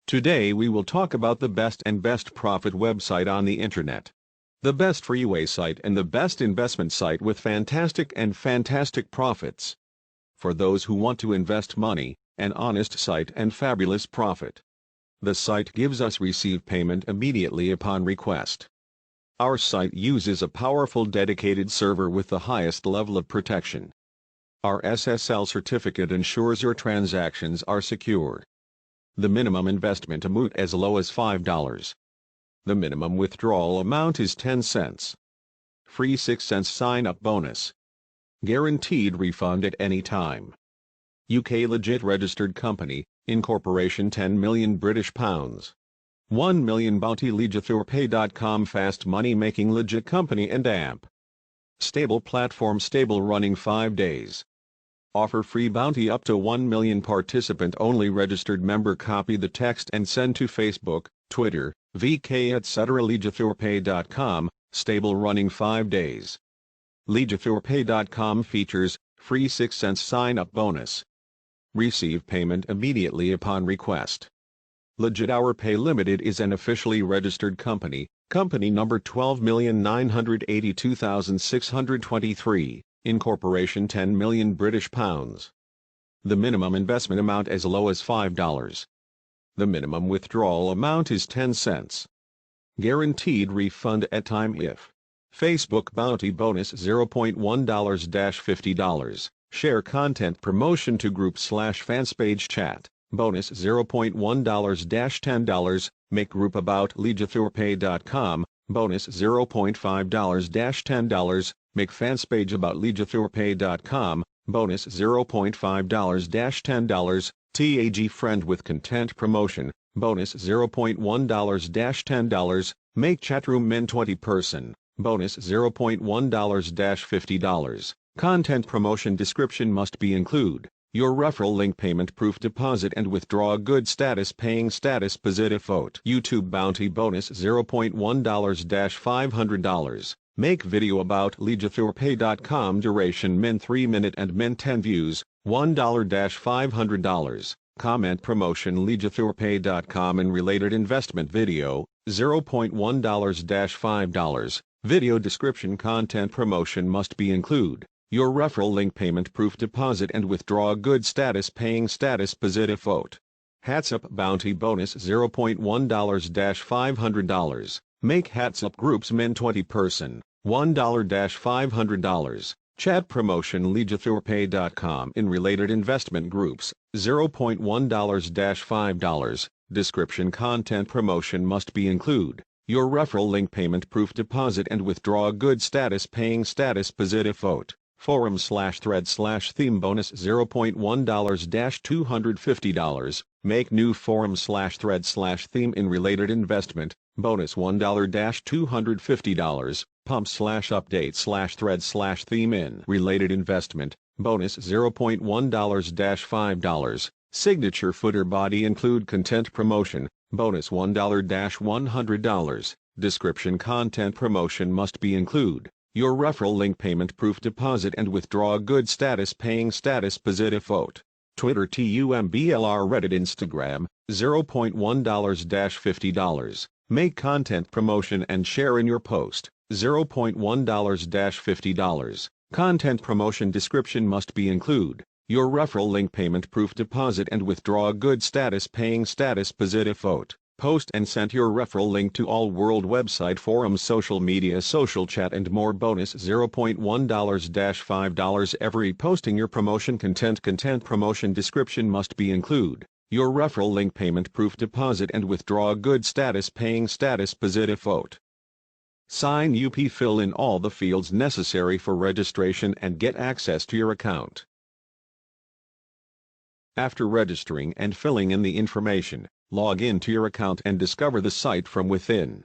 Today we will talk about the best profit website on the internet. The best freeway site and the best investment site with fantastic profits. For those who want to invest money, an honest site and fabulous profit. The site gives us receive payment immediately upon request. Our site uses a powerful dedicated server with the highest level of protection. Our SSL certificate ensures your transactions are secure. The minimum investment amount as low as $5. The minimum withdrawal amount is 10 cents. Free 6 cents sign-up bonus. Guaranteed refund at any time. UK legit registered company, Incorporation £10 million. 1 million bounty legithurpay.com fast money making legit company and AMP. Stable platform stable running 5 days. Offer free bounty up to 1 million participant only registered member copy the text and send to Facebook, Twitter, VK etc. legithurpay.com, stable running 5 days. legithurpay.com features, free 6 cents sign-up bonus. Receive payment immediately upon request. Legit Our Pay Limited is an officially registered company, company number 12,982,623. Incorporation £10 million. The minimum investment amount as low as $5. The minimum withdrawal amount is 10 cents. Guaranteed refund at time if. Facebook bounty bonus $0.1-$50. Share content promotion to group/fanspage chat, bonus $0.1-$10. Make group about legithurpay.com, bonus $0.5-$10. Make fanspage about legithurpay.com, bonus $0.5-$10. TAG friend with content promotion, bonus $0.1-$10. Make chatroom min 20 person, bonus $0.1-$50. Content promotion description must be include your referral link payment proof deposit and withdraw good status paying status positive vote. YouTube bounty bonus $0.1-$500. Make video about legithurpay.com duration min 3 minute and min 10 views, $1-$500. Comment promotion legithurpay.com and related investment video, $0.1-$5. Video description content promotion must be include your referral link payment proof deposit and withdraw good status paying status positive vote. Hats Up bounty bonus $0.1-$500. Make Hats Up groups min 20 person, $1-$500. Chat promotion legithurpay.com in related investment groups, $0.1-$5. Description content promotion must be include your referral link payment proof deposit and withdraw good status paying status positive vote. Forum/thread/theme bonus $0.1-$250. Make new forum/thread/theme in related investment, bonus $1-$250. Pump/update/thread/theme in related investment, bonus $0.1-$5. Signature footer body include content promotion, bonus $1-$100. Description content promotion must be include your referral link payment proof deposit and withdraw good status paying status positive vote. Twitter TUMBLR Reddit Instagram, $0.1-$50. Make content promotion and share in your post, $0.1-$50. Content promotion description must be include your referral link payment proof deposit and withdraw good status paying status positive vote. Post and send your referral link to all world website forums social media social chat and more bonus $0.1-$5 every posting your promotion content promotion description must be include your referral link payment proof deposit and withdraw good status paying status positive vote. Sign up fill in all the fields necessary for registration and get access to your account. After registering and filling in the information, log in to your account and discover the site from within.